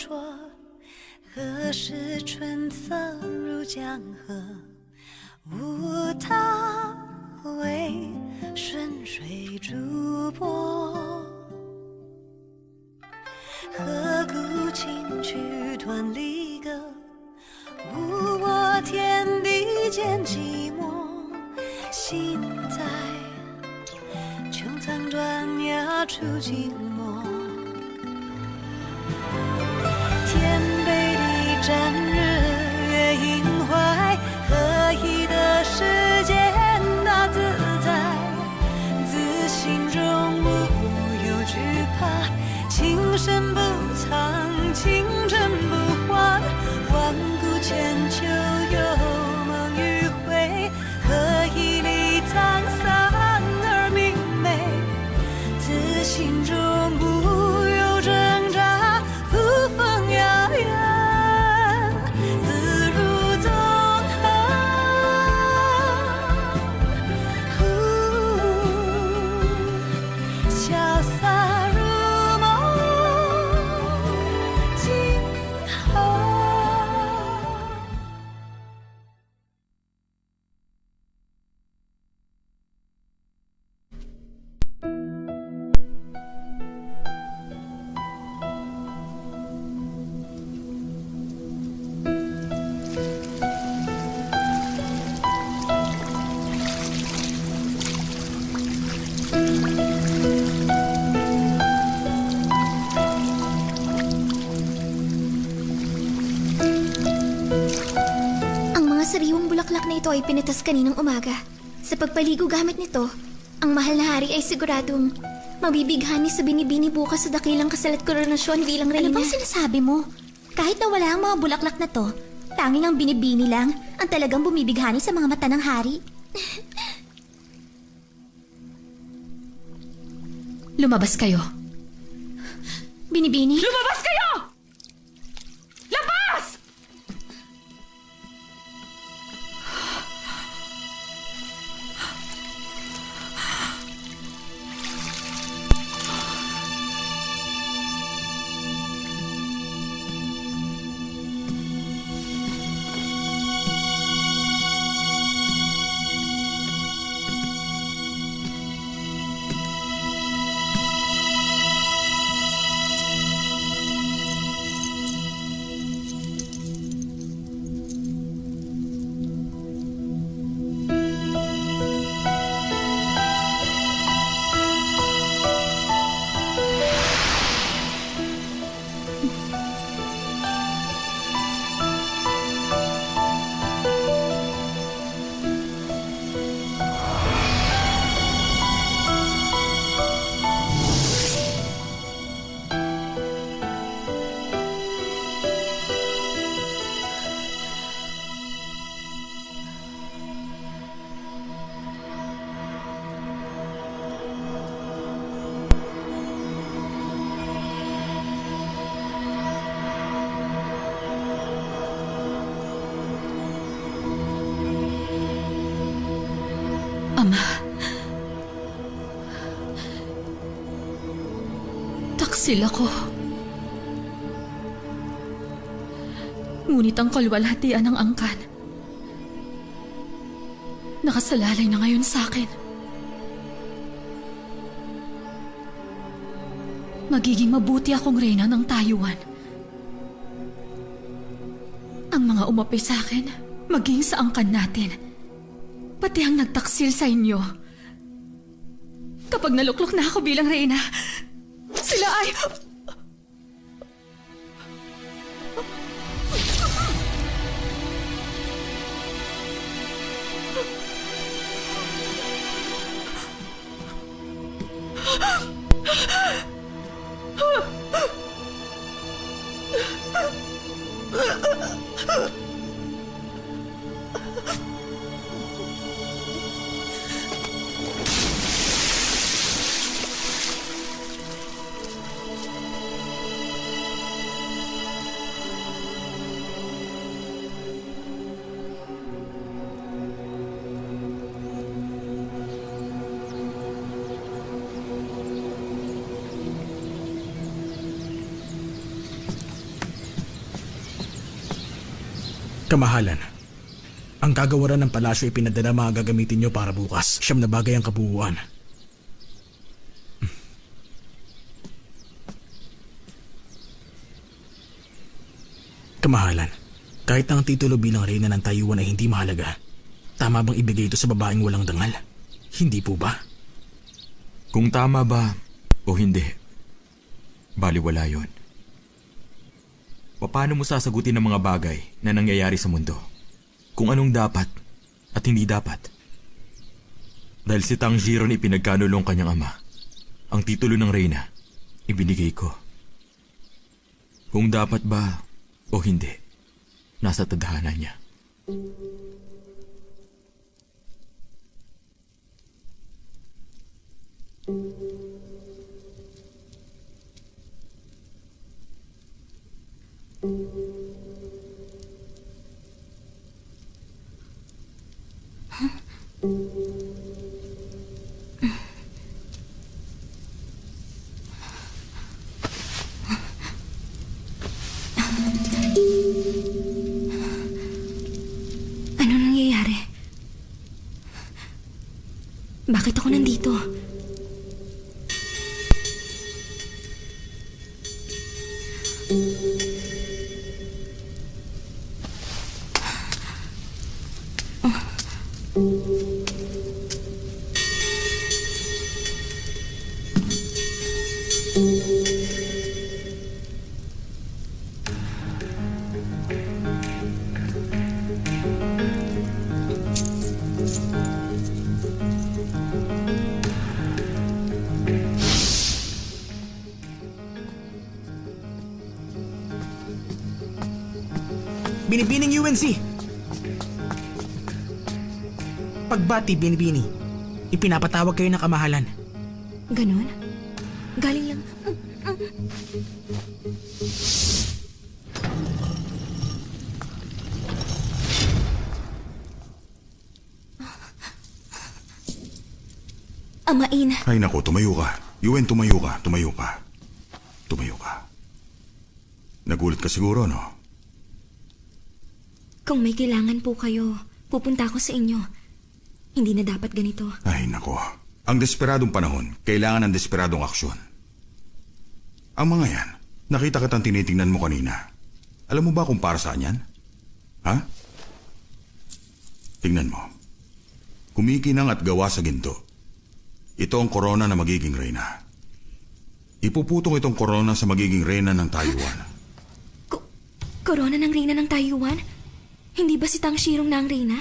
灼，何时春色入江河？无他，为顺水逐波。何故轻曲断离歌？无我天地间寂寞。心在穹苍断崖处静默。天北地战，日月盈怀，合一的世间大自在，自心中无有惧怕，情深不藏，情真不换，万古千秋有梦与悔，何以离沧桑而明媚，自心中不有挣扎，扶风摇远，自如纵横，潇洒如梦今后。Ang mga sariwang bulaklak na ito ay pinitas kaninang umaga. Sa pagpaligo gamit nito, ang mahal na hari ay siguradong mabibighani sa binibini bukas sa dakilang kasal at koronasyon bilang reyna. Ano bang sinasabi mo? Kahit na wala ang mga bulaklak na to, tanging ang binibini lang ang talagang bumibighani sa mga mata ng hari. Lumabas kayo. Binibini? Lumabas kayo! Labas! Ama. Taksil ako. Ngunit ang kalwalhatian ng angkan nakasalalay na ngayon sa akin. Magiging mabuti akong reyna ng Tayuan. Ang mga umapi sa akin, maging sa angkan natin, pati ang nagtaksil sa inyo. Kapag naluklok na ako bilang reyna, sila ay... Kamahalan, ang kagawaran ng palasyo ay pinadala mga gagamitin nyo para bukas. 9 na bagay ang kabuuan. Kamahalan, kahit ang titulo bilang reyna ng Taiwan ay hindi mahalaga, tama bang ibigay ito sa babaeng walang dangal? Hindi po ba? Kung tama ba o hindi, baliwala yun. Paano mo sasagutin ang mga bagay na nangyayari sa mundo? Kung anong dapat at hindi dapat? Dahil si Tang Jiron ipinagkanulong kanyang ama, ang titulo ng reyna, ibinigay ko. Kung dapat ba o hindi, nasa tadhana niya. Ano nangyayari? Bakit ako nandito? Binibining UNC! Pagbati, Binibini. Ipinapatawag kayo ng kamahalan. Ganon? Galing lang. Amain. Ay naku, tumayo ka. Yuen, tumayo ka. Tumayo ka. Tumayo ka. Nagulat ka siguro, no? Kung may kailangan po kayo, pupunta ako sa inyo. Hindi na dapat ganito. Ay naku. Ang desperadong panahon, kailangan ng desperadong aksyon. Ang mga yan, nakita kitang tinitingnan mo kanina. Alam mo ba kung para saan yan? Ha? Tingnan mo. Kumikinang at gawa sa ginto. Ito ang korona na magiging reyna. Ipuputong itong korona sa magiging reyna ng Taiwan. Korona ng reyna ng Taiwan? Hindi ba si Tang Shirong na ang reyna?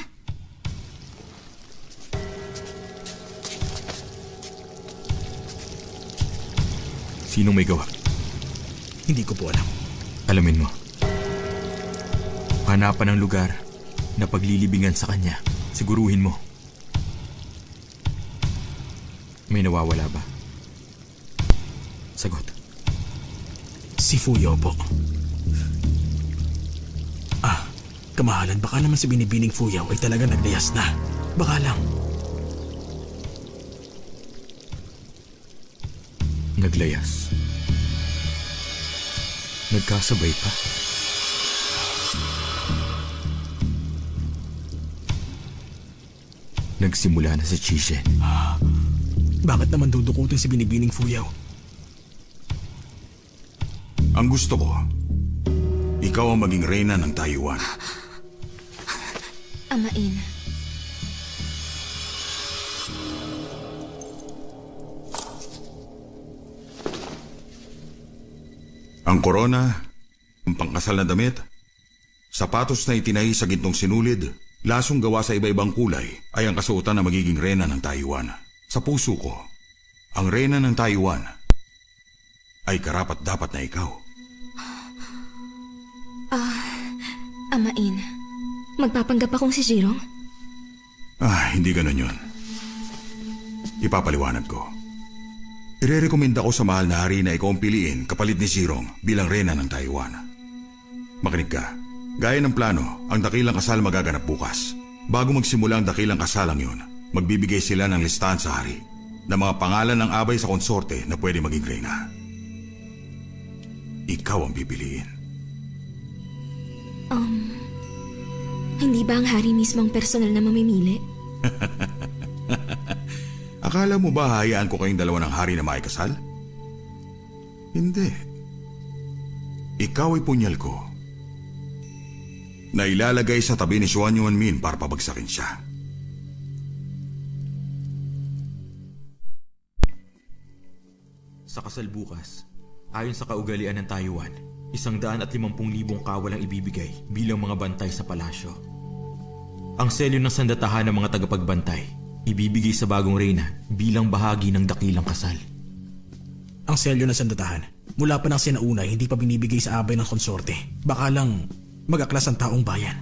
Sinong may gawa? Hindi ko po alam. Alamin mo. Hanapan ng lugar na paglilibingan sa kanya. Siguruhin mo. May nawawala ba? Sagot. Si Fuyo po. Kamahalan, baka naman si Binibining Fuyaw ay talaga naglayas na. Baka lang. Naglayas. Nagkasabay pa. Nagsimula na sa Chishen. Bakit naman dudukutin si Binibining Fuyaw? Ang gusto ko, ikaw ang maging reyna ng Taiwan. Amain. Ang korona, ang pangkasal na damit, sapatos na itinahi sa gintong sinulid, lasong gawa sa iba-ibang kulay ay ang kasuotan na magiging reyna ng Taiwan. Sa puso ko, ang reyna ng Taiwan ay karapat-dapat na ikaw. Amain. Magpapanggap akong si Jirong? Hindi ganun yun. Ipapaliwanag ko. Irerekomenda ko sa mahal na hari na ikaw ang piliin kapalit ni Jirong bilang reyna ng Taiwan. Makinig ka. Gaya ng plano, ang dakilang kasal magaganap bukas. Bago magsimula ang dakilang kasalang yun, magbibigay sila ng listahan sa hari ng mga pangalan ng abay sa konsorte na pwede maging reyna. Ikaw ang pipiliin. Hindi ba ang hari mismo ang personal na mamimili? Akala mo ba hayaan ko kayong dalawa ng hari na makikasal? Hindi. Ikaw ay punyal ko na ilalagay sa tabi ni Xuan Yuanmin para pabagsakin siya. Sa kasal bukas, ayon sa kaugalian ng Taiwan, 150,000 kawal ang ibibigay bilang mga bantay sa palasyo. Ang selyo ng sandatahan ng mga tagapagbantay, ibibigay sa bagong reyna bilang bahagi ng dakilang kasal. Ang selyo ng sandatahan, mula pa ng sinauna hindi pa binibigay sa abay ng konsorte. Baka lang mag-aklas ang taong bayan.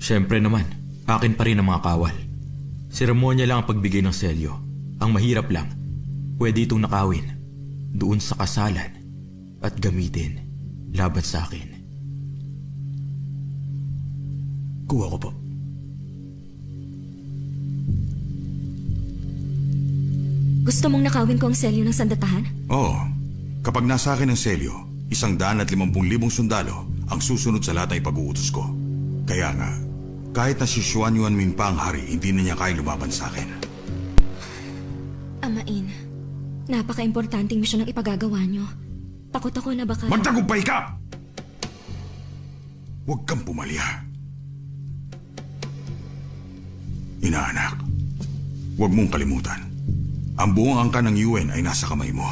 Siyempre naman, akin pa rin ang mga kawal. Seremonya lang ang pagbigay ng selyo. Ang mahirap lang, pwede itong nakawin doon sa kasalan at gamitin laban sa akin. Kuha ko po. Gusto mong nakawin ko ang selyo ng sandatahan? Oo. Kapag nasa akin ang selyo, 150,000 sundalo ang susunod sa lahat ay pag-uutos ko. Kaya nga, kahit na si Xuan Yuanmin pa ang hari, hindi na niya kaya lumaban sa akin. Amain, napaka-importanting misyon ang ipagagawa nyo. Takot ako na baka... Magtagumpay ka! Huwag kang pumalya. Inaanak, huwag mong kalimutan. Ang buong angka ng UN ay nasa kamay mo.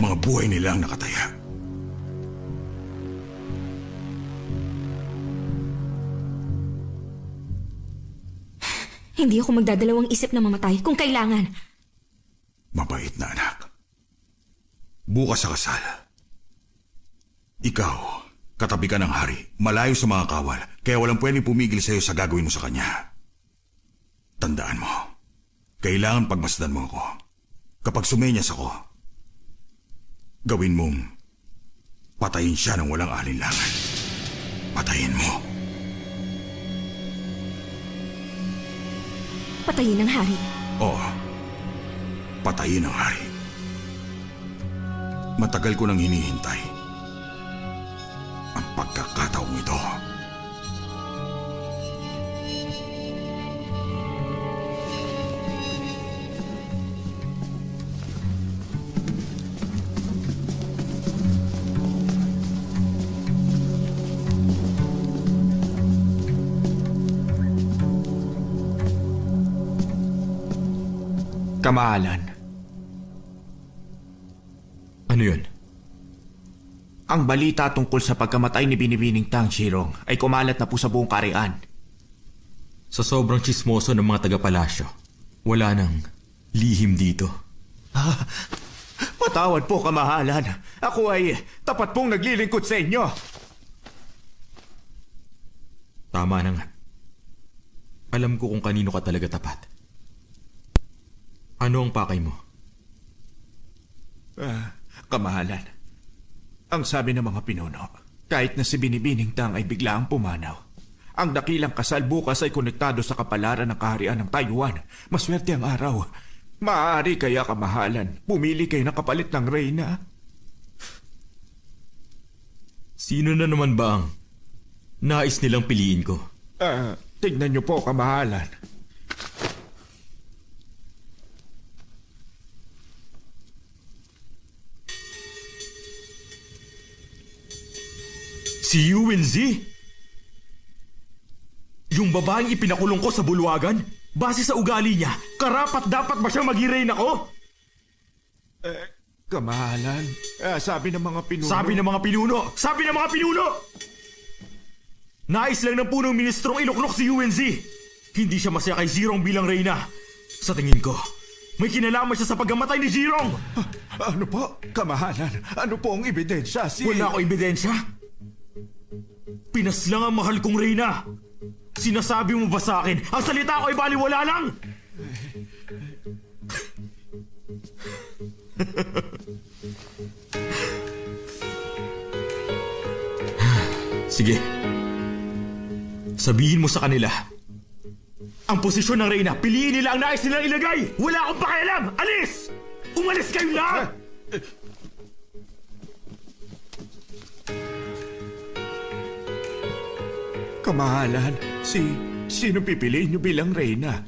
Mga buhay nila ang nakataya. Hindi ako magdadalawang isip na mamatay kung kailangan. Mabait na anak. Bukas sa kasal. Ikaw, katabi ka ng hari, malayo sa mga kawal, kaya walang pwedeng pumigil sa'yo sa gagawin mo sa kanya. Tandaan mo, kailangan pagmasdan mo ako. Kapag sumenyas ako, gawin mong patayin siya ng walang alinlangan. Patayin mo. Patayin ang hari. Oo, patayin ang hari. Matagal ko nang hinihintay ang pagkakataong ito. Kamahalan. Ano yun? Ang balita tungkol sa pagkamatay ni Binibining Tang Shirong ay kumalat na po sa buong kaharian. Sa sobrang tsismoso ng mga taga-palasyo, wala nang lihim dito. Patawad po, Kamahalan. Ako ay tapat pong naglilingkod sa inyo. Tama na nga. Alam ko kung kanino ka talaga tapat. Ano ang pakay mo? Kamahalan, ang sabi ng mga pinuno, kahit na si Binibining Tang ay biglaang pumanaw, ang dakilang kasal bukas ay konektado sa kapalaran ng kaharian ng Taiwan. Maswerte ang araw. Maaari kaya, Kamahalan, pumili kayo ng kapalit ng reyna? Sino na naman ba ang nais nilang piliin ko? Tignan niyo po, Kamahalan. Si Yuanzi? Yung babaeng ipinakulong ko sa bulwagan? Base sa ugali niya, karapat dapat ba siya mag-i-reyna ko? Kamahalan, sabi ng mga pinuno... Sabi ng mga pinuno! Sabi ng mga pinuno! Nais lang ng punong ministrong iluklok si Yuanzi. Hindi siya masaya kay Zirong bilang reyna. Sa tingin ko, may kinalaman siya sa pagkamatay ni Zirong. Ano po, Kamahalan? Ano po ang ebidensya? Wala akong ebidensya. Pinas lang ang mahal kong reyna. Sinasabi mo ba sa akin, ang salita ko ay baliwala lang? Sige. Sabihin mo sa kanila, ang posisyon ng reyna, piliin nila ang nais nilang ilagay. Wala akong pakialam. Alis! Umalis kayo lahat! Kamahalan, sino pipiliin niyo bilang reyna?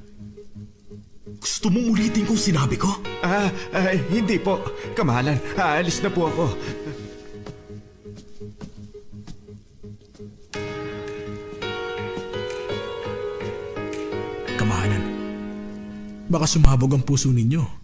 Gusto mong ulitin kung sinabi ko? Hindi po. Kamahalan, aalis na po ako. Kamahalan, baka sumabog ang puso ninyo.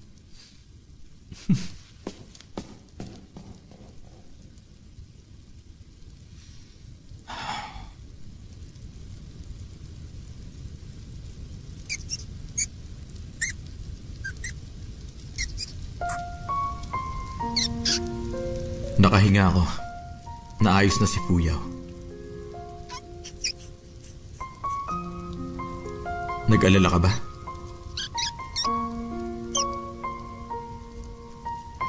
Nakahinga ako. Naayos na si Puyaw. Nag-alala ka ba?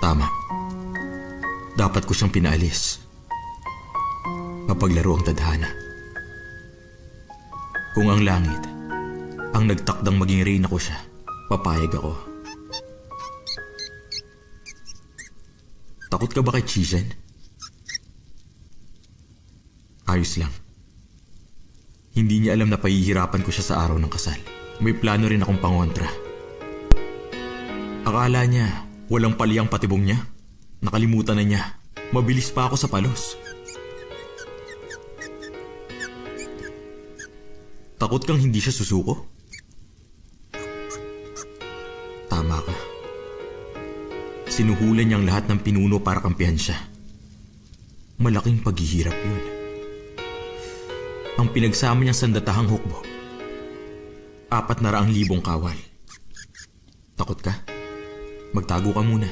Tama. Dapat ko siyang pinaalis. Mapaglaro ang tadhana. Kung ang langit ang nagtakdang maging reyna ko siya, papayag ako. Takot ka ba kay Chizen? Ayos lang. Hindi niya alam na pahihirapan ko siya sa araw ng kasal. May plano rin akong pangontra. Akala niya walang pali ang patibong niya. Nakalimutan na niya. Mabilis pa ako sa palos. Takot kang hindi siya susuko? Tama ka. Sinuhulan niyang lahat ng pinuno para kampihan siya. Malaking paghihirap yun. Ang pinagsama niyang sandatahang hukbo, 400,000 kawal. Takot ka? Magtago ka muna.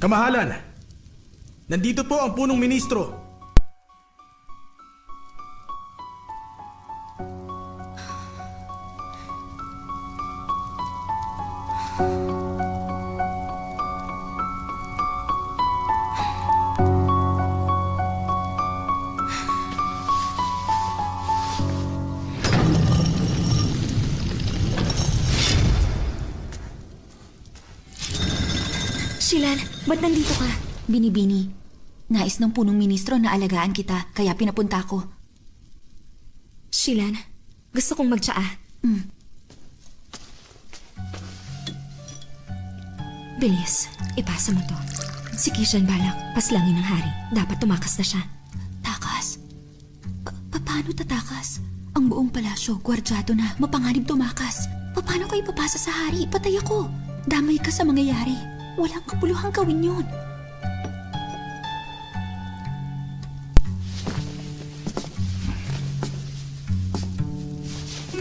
Kamahalan, nandito po ang punong ministro. Shilan, ba't nandito ka? Binibini, nais ng punong ministro na alagaan kita, kaya pinapunta ko. Shilan, gusto kong magtsaa. Bilis, ipasa mo to. Si Kishan Balak, paslangin ng hari. Dapat tumakas na siya. Takas? Paano tatakas? Ang buong palasyo, gwardyado na, mapanganib tumakas. Paano ko ipapasa sa hari? Patay ako. Damay ka sa mangyayari. Walang kapuluhang gawin yun.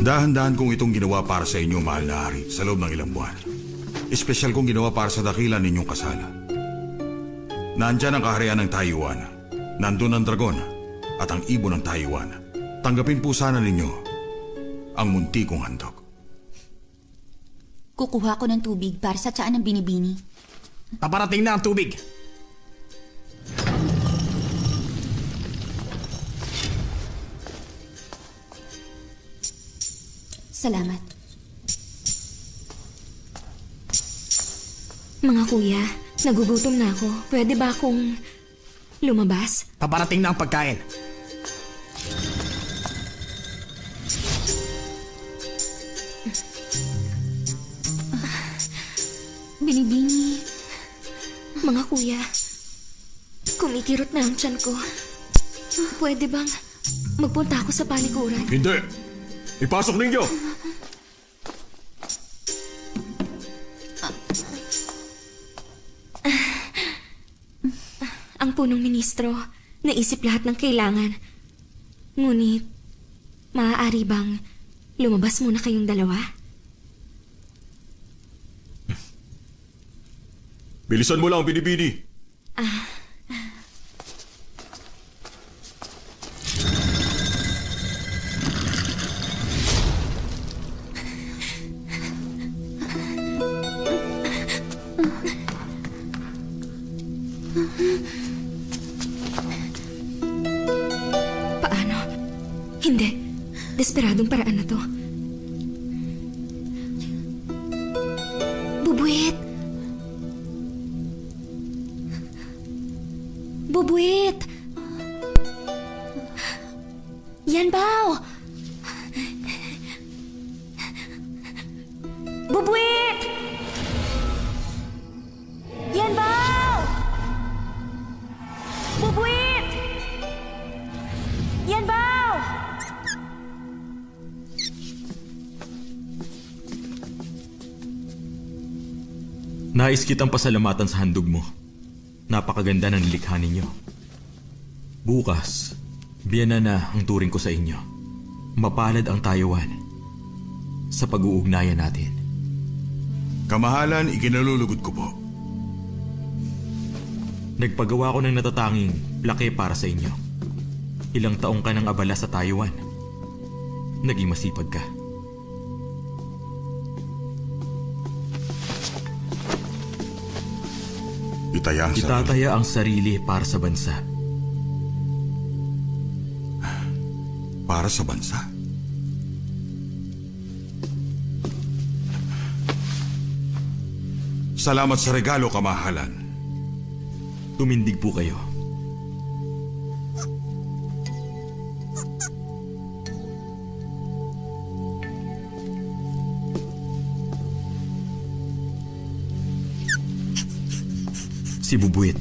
Dahan-dahan kong itong ginawa para sa inyo, mahal na hari, sa loob ng ilang buwan. Espesyal kong ginawa para sa dakilan ninyong kasal. Nandyan ang kaharian ng Taiwan. Nandun ang dragon at ang ibon ng Taiwan. Tanggapin po sana ninyo ang munti kong handog. Kukuha ko ng tubig para sa tsaan ng binibini. Paparating na ang tubig. Salamat. Mga kuya, nagugutom na ako. Pwede ba akong lumabas? Paparating na ang pagkain. Binibini. Mga kuya, kumikirot na ang tiyan ko. Pwede bang magpunta ako sa paliguran? Hindi! Ipasok ninyo! Ang punong ministro, naisip lahat ng kailangan. Ngunit, maaari bang lumabas muna kayong dalawa? Bilisan mo lang, Binibini! Paano? Hindi. Desperadong paraan na to. Bubuit! Bubuit! Yan Bao! Bubuit! Yan Bao! Bubuit! Yan Bao! Nais kitang pasalamatan sa handog mo. Napakaganda ng nilikha ninyo. Bukas, biyana na ang turing ko sa inyo. Mapalad ang Taiwan sa pag-uugnayan natin. Kamahalan, ikinalulugod ko po. Nagpagawa ko ng natatanging plake para sa inyo. Ilang taong ka nang abala sa Taiwan. Naging masipag ka. Itataya ang sarili para sa bansa. Para sa bansa? Salamat sa regalo, kamahalan. Tumindig po kayo. Si Bubuit,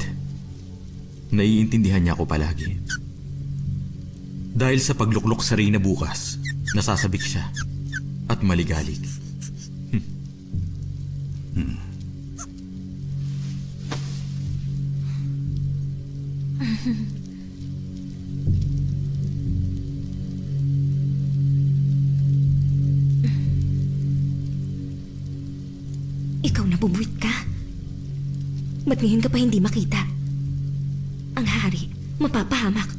naiintindihan niya ako palagi. Dahil sa pagluklok sa Reyna bukas, nasasabik siya at maligalig. Ikaw nabubuit ka? Ba't ngayon ka pa hindi makita? Ang hari, mapapahamak.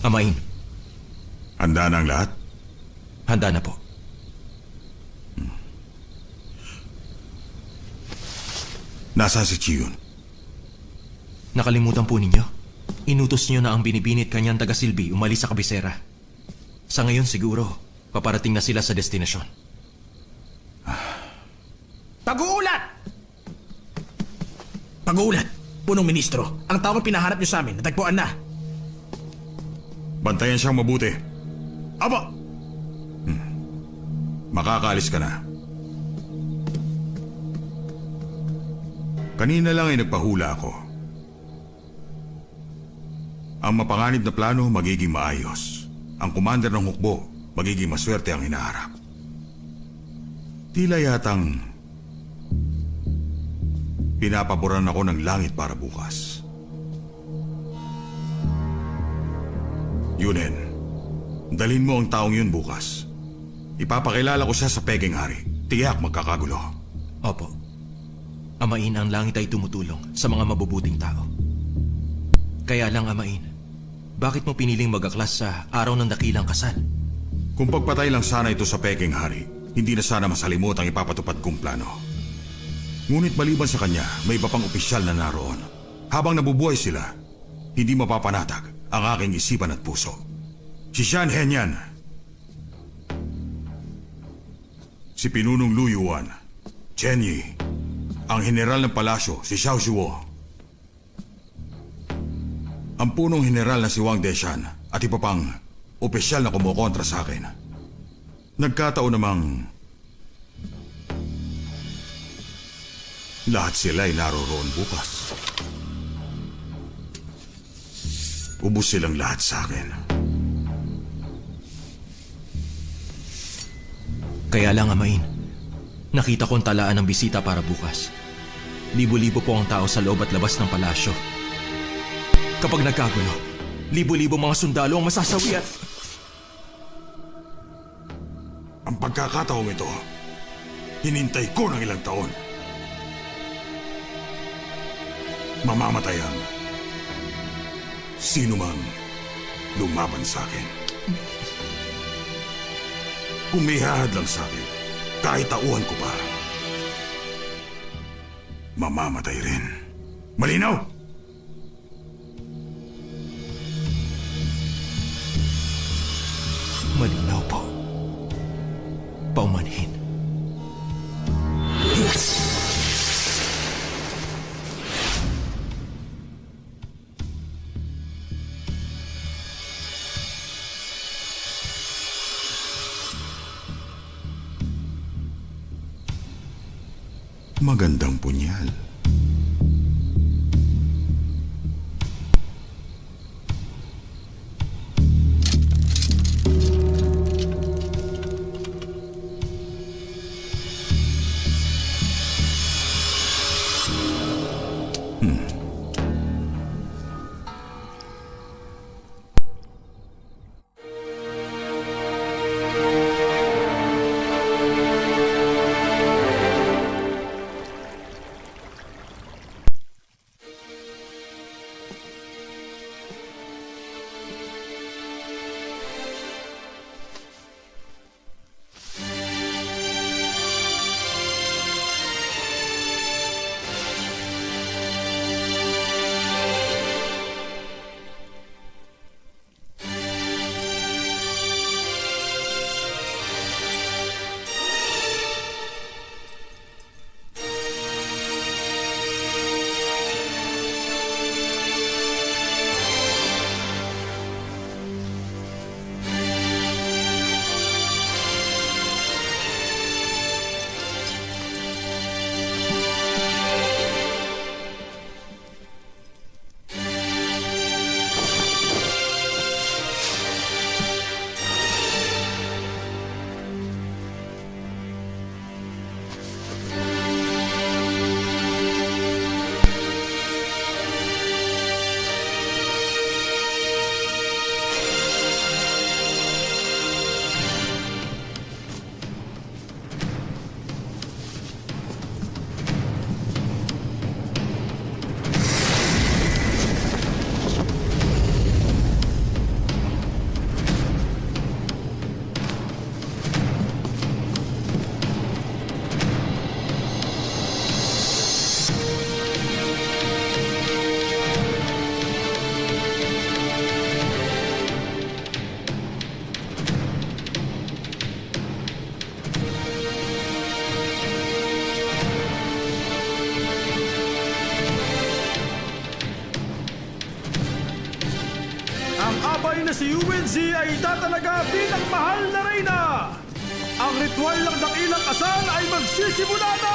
Amain. Handa na ang lahat? Handa na po. Nasaan si Chiyun? Nakalimutan po ninyo? Inutos niyo na ang binibinit kanyang taga-silbi umalis sa kabisera. Sa ngayon siguro, paparating na sila sa destinasyon. Pag-uulat! Pag-uulat! Punong ministro, ang taong pinahanap niyo sa amin, natagpuan na. Bantayan siyang mabuti. Aba! Makakaalis ka na. Kanina lang ay nagpahula ako. Ang mapanganib na plano magiging maayos. Ang commander ng hukbo magiging maswerte ang hinaharap. Tila yatang pinapaboran ako ng langit para bukas. Yunen, dalhin mo ang taong yun bukas. Ipapakilala ko siya sa Peking Hari. Tiyak magkakagulo. Opo. Amain, ang langit ay tumutulong sa mga mabubuting tao. Kaya lang, Amain, bakit mo piniling mag-aklas sa araw ng dakilang kasal? Kung pagpatay lang sana ito sa Peking Hari, hindi na sana masalimot ang ipapatupad kong plano. Ngunit maliban sa kanya, may iba pang opisyal na naroon. Habang nabubuhay sila, hindi mapapanatag ang aking isipan at puso. Si Shan Henyan, si Pinunong Lu Yuan, Chen Yi, ang general ng palasyo, si Xiao Shuo, ang punong general na si Wang Deshan at iba pang opisyal na kumukontra sa akin. Nagkataon namang lahat sila ay naroroon bukas. Ubus silang lahat sa akin. Kaya lang, Amain, nakita kong talaan ng bisita para bukas. Libo-libo po ang tao sa loob at labas ng palasyo. Kapag nagkagulo, libo-libo mga sundalo ang masasawi at... Ang pagkakataong ito, hinintay ko ng ilang taon. Mamamatay ang sino mang lumaban sa akin. Kung may hahadlang sa akin, kahit tauhan ko pa, mamamatay rin. Malinaw? Malinaw po. Paumanhin. Magandang punyal. na si UNC ay tatalaga bilang mahal na reyna. Ang ritual ng dakilang kasal ay magsisimula na!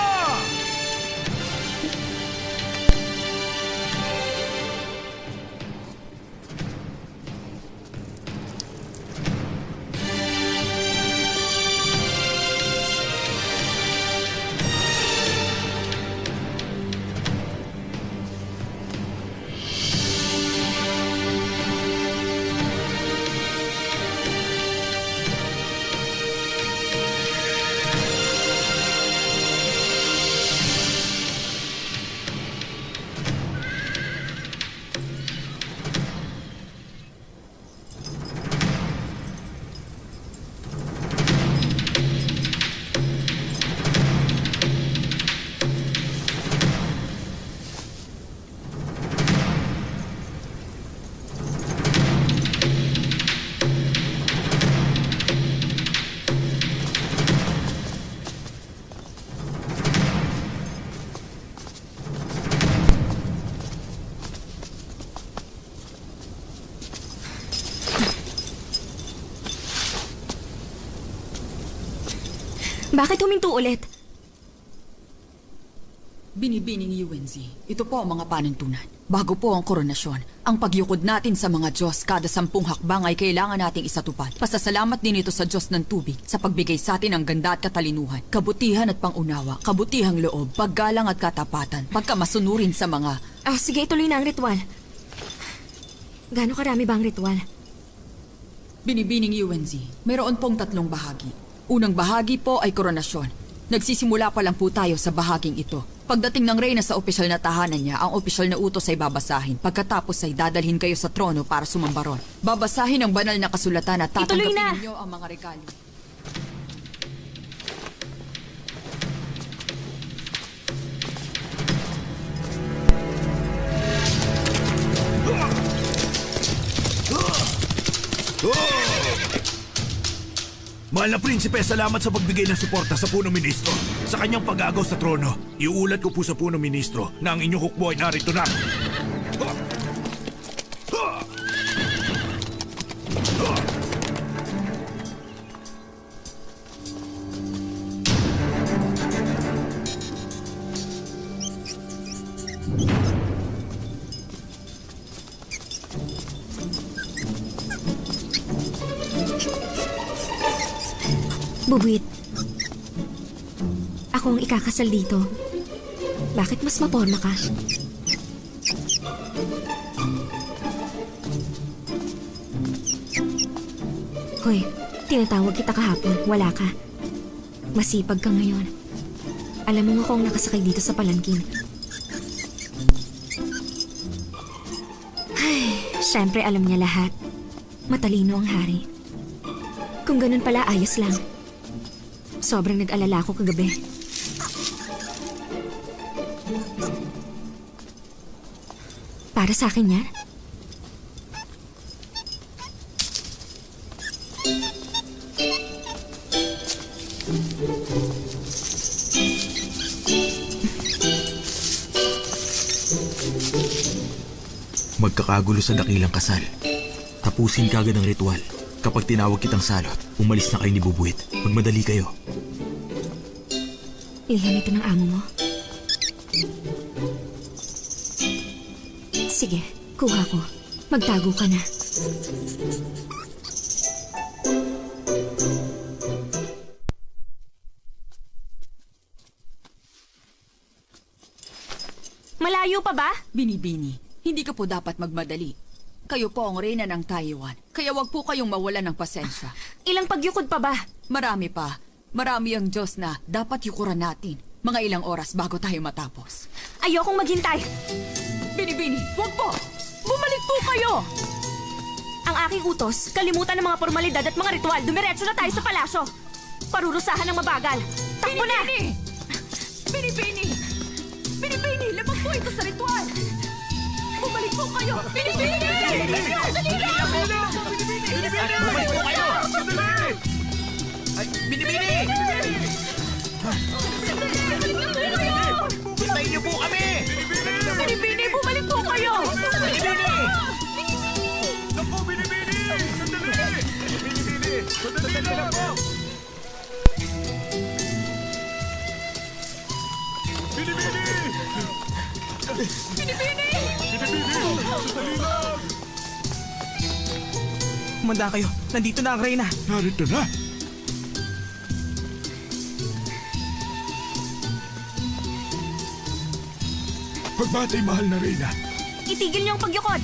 Bakit huminto ulit? Binibining UNZ, ito po ang mga panuntunan. Bago po ang koronasyon, ang pagyukod natin sa mga Diyos kada 10 hakbang ay kailangan nating isatupad. Pasasalamat din ito sa Diyos ng tubig sa pagbigay sa atin ng ganda at katalinuhan, kabutihan at pangunawa, kabutihang loob, paggalang at katapatan, pagkamasunurin sa mga... Sige, ituloy na ang ritual. Gaano karami ba ang ritual? Binibining UNZ, mayroon pong 3 bahagi. Unang bahagi po ay koronasyon. Nagsisimula pa lang po tayo sa bahaging ito. Pagdating ng reyna sa opisyal na tahanan niya, ang opisyal na utos ay babasahin. Pagkatapos ay dadalhin kayo sa trono para sumambaron. Babasahin ang banal na kasulatan at tatanggapin ninyo ang mga regalo. Mahal na prinsipe, salamat sa pagbigay ng suporta sa punong ministro. Sa kanyang pag-agaw sa trono, iuulat ko po sa punong ministro na ang inyong hukbo ay narito na. Bubuit. Ako ang ikakasal dito. Bakit mas maporma ka? Hoy, tinatawag kita kahapon. Wala ka. Masipag ka ngayon. Alam mo nga kung nakasakay dito sa palangkin. Ay, syempre alam niya lahat. Matalino ang hari. Kung ganun pala, ayos lang. Sobrang nag-alala ako kagabi. Para sa akin yan? Magkakagulo sa dakilang kasal. Tapusin kagad ang ritual. Kapag tinawag kitang salot, umalis na kayo ni Bubuit. Magmadali kayo. Liham ito ng amo mo. Sige, kuha ko. Magtago ka na. Malayo pa ba? Binibini, hindi ka po dapat magmadali. Kayo po ang reyna ng Taiwan, kaya wag po kayong mawalan ng pasensya. Ilang pagyukod pa ba? Marami pa. Marami ang Diyos na dapat yukuran natin. Mga ilang oras bago tayo matapos. Ayokong maghintay. Binibini, wag po! Bumalik po kayo! Ang aking utos, kalimutan ng mga formalidad at mga ritual. Dumiretso na tayo sa palasyo. Parurusahan ng mabagal. Takbo na! Binibini! Binibini, labag po ito sa ritual! Bumalik po kayo! Binibini! Dali na! Bumalik po kayo! Ay, Binibini! Hintayin niyo po kami! Binibini, bumalik po kayo! Binibini! Naku, Binibini! Sandali! Binibini! Sandali lang po! Binibini! Binibini! Sandali lang! Kumanda kayo. Nandito na ang reyna. Narito na? Pagbati, mahal na reyna. Itigil niyo ang pagyukod.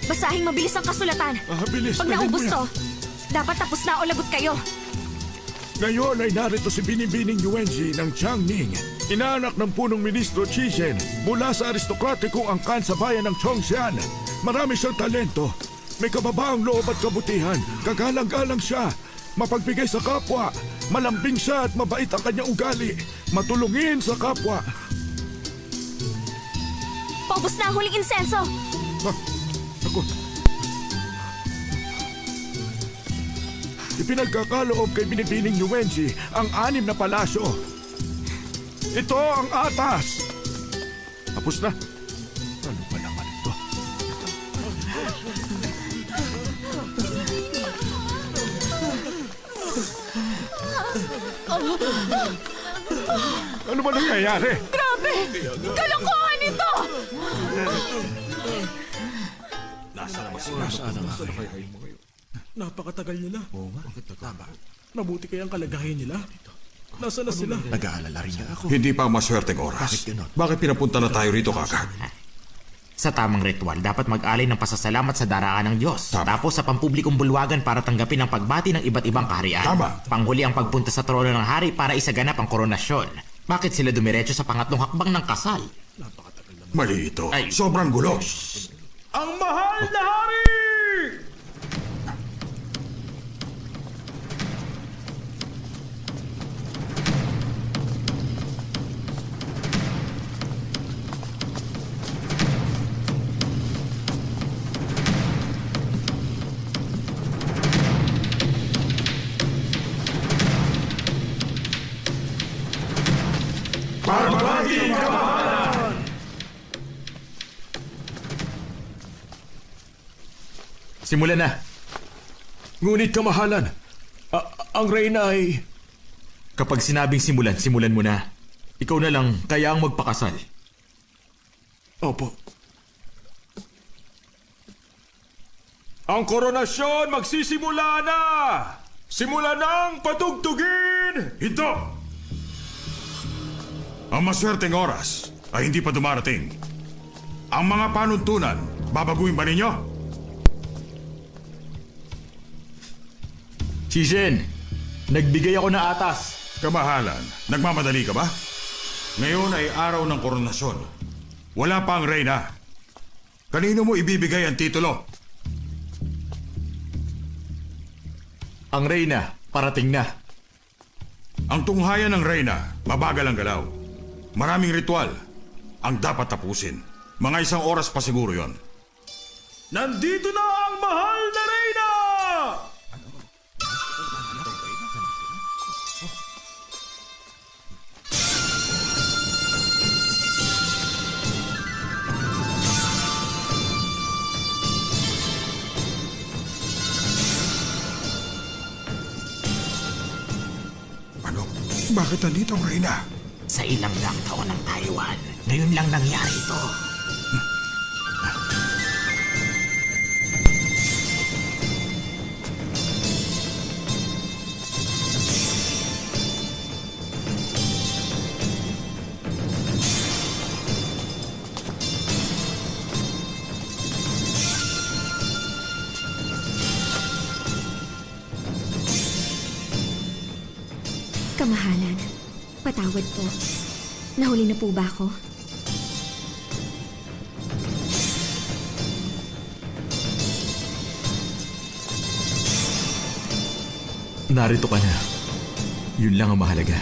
Basahing mabilis ang kasulatan. Bilis. Pag naubos to, dapat tapos na o lagot kayo. Ngayon ay narito si Binibining Yuwenji ng Jiangning, inaanak ng punong ministro Chizhen mula sa aristokratikong angkan sa bayan ng Chongxian. Marami siyang talento, may kababaang loob at kabutihan, kagalang-galang siya, mapagbigay sa kapwa, malambing siya at mabait ang kanyang ugali, matulungin sa kapwa. Paubos na ang huling insenso. Ako. Ipinagkakaloob kay Binibining Yuwenji ang 6 na palasyo. Ito ang atas. Tapos na. Ano ba naman ito? Ano ba nangyayari? Grabe! Kalokohan ito! Nasaan ang hari? Napakatagal nila. Oo nga. Mabuti kaya ang kalagayan nila. Nasaan na sila? Nag-aalala rin ako. Hindi pa ang maswerteng oras. Bakit pinapunta na tayo rito kagad? Sa tamang ritual, dapat mag-alay ng pasasalamat sa daraan ng Diyos. Tapos sa pampublikong bulwagan para tanggapin ang pagbati ng iba't ibang kaharian. Tama. Panghuli ang pagpunta sa trono ng hari para isaganap ang koronasyon. Bakit sila dumiretso sa pangatlong hakbang ng kasal? Mali ito. Sobrang gulo. Ang mahal na hari! Parbating kamahalan! Simulan na. Ngunit kamahalan, ang reyna ay... Kapag sinabing simulan, simulan mo na. Ikaw na lang kaya ang magpakasal. Opo. Ang koronasyon magsisimula na! Simula nang patugtugin! Ito! Ang maswerteng oras ay hindi pa dumarating. Ang mga panuntunan, babaguhin ba ninyo? Chishen, nagbigay ako ng atas. Kamahalan, nagmamadali ka ba? Ngayon ay araw ng koronasyon. Wala pa ang reyna. Kanino mo ibibigay ang titulo? Ang reyna, parating na. Ang tunghayan ng reyna, mabagal ang galaw. Maraming ritual ang dapat tapusin. Mga 1 oras pa siguro yon. Nandito na ang mahal na reyna! Ano? Bakit nandito ang reyna? Sa ilang lang taon ng Taiwan, ngayon lang nangyari ito. Kamahalan, patawad po. Nahuli na po ba ako? Narito ka na. Yun lang ang mahalaga.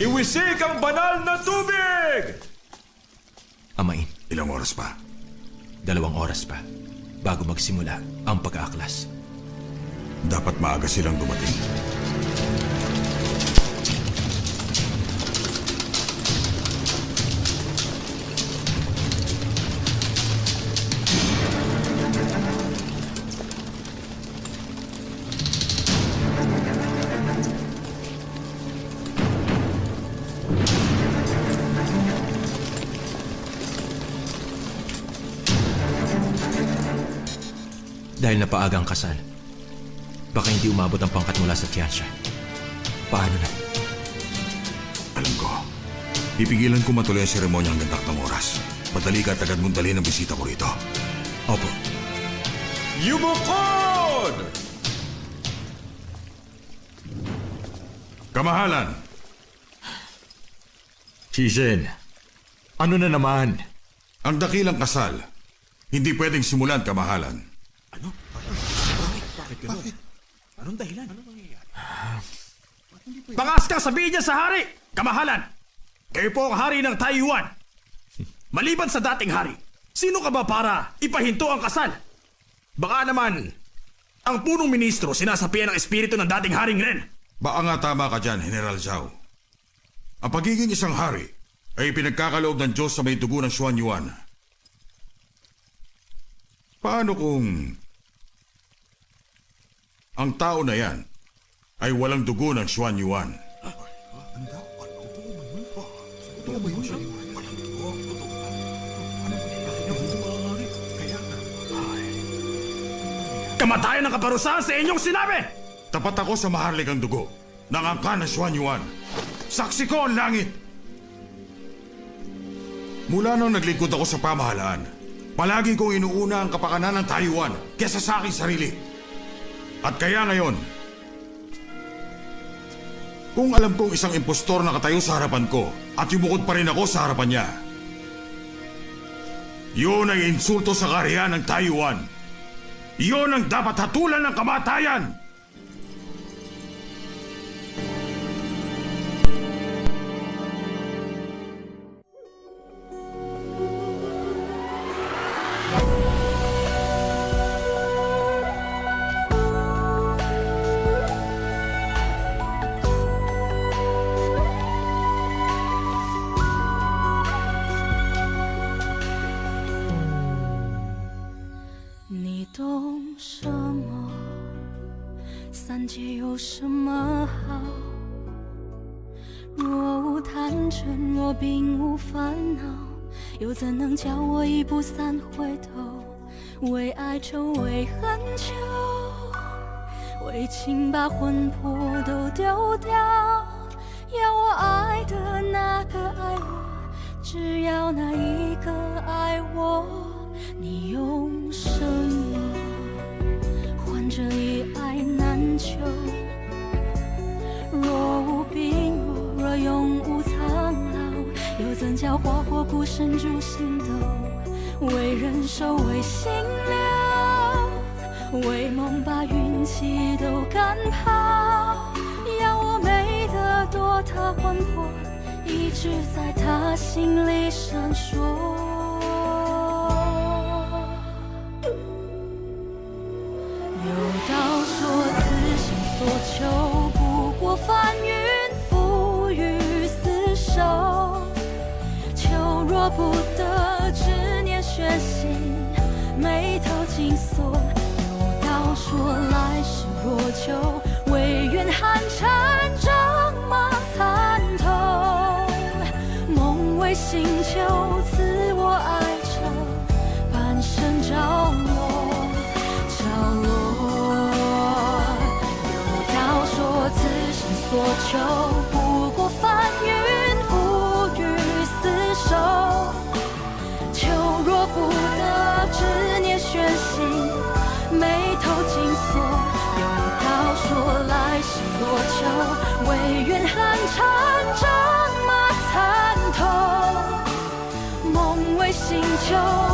Iwisik ang banal na tubig! Amain, Ilang oras pa? 2 oras pa bago magsimula ang pag-aaklas. Dapat maaga silang dumating. Dahil napaaga ang kasal, baka hindi umabot ang pangkat mula sa tiyansya. Paano na? Alam ko. Pipigilan ko matuloy ang seremonya hanggang taktang oras. Madali ka at agad mong dalhin ang bisita ko rito. Opo. Yumukod! Kamahalan! Chishen, ano na naman? Ang dakilang kasal, hindi pwedeng simulan, kamahalan. Bakit? Anong dahilan? Pangas ka sabihin niya sa hari! Kamahalan! Kayo po ang hari ng Taiwan! Maliban sa dating hari, sino ka ba para ipahinto ang kasal? Baka naman, ang punong ministro sinasapian ng espiritu ng dating haring Ren. Baka nga tama ka dyan, General Zhao. Ang pagiging isang hari, ay pinagkakaloob ng Diyos sa may dugo ng Xuan Yuan. Paano kung ang tao na yan ay walang dugo ng Xuan Yuan? Kamatayan ang kaparusahan sa inyong sinabi! Tapat ako sa maharlikang dugo ng angkan ng Xuan Yuan. Saksi ko ang langit! Mula nung naglingkod ako sa pamahalaan, palagi kong inuuna ang kapakanan ng Taiwan kesa sa aking sarili. At kaya ngayon, kung alam kong isang impostor na katayo sa harapan ko at yumukod pa rin ako sa harapan niya, yun ay insulto sa kaharian ng Taiwan. Yun ang dapat hatulan ng kamatayan!又怎能叫我一步三回头？为爱愁，为恨求，为情把魂魄都丢掉。要我爱的那个爱我，只要那一个爱我。你用什么换这一爱难求？若无病弱，若永无苍老。又怎叫花火孤身逐星斗？为人守，为心留，为梦把运气都赶跑。要我美得多，他魂魄一直在他心里闪烁。有道说，此心所求，不过翻云覆雨厮守。若不得，执念血心，眉头紧锁。有道说，来世若求，唯愿寒蝉仗马参透。梦为星球，赐我爱愁，半生着落，着落。有道说，此心所求，不过翻云覆雨厮守。若不得，执念血心，眉头紧锁。有道说，来世若求，唯愿寒蝉仗马参透。梦为星球。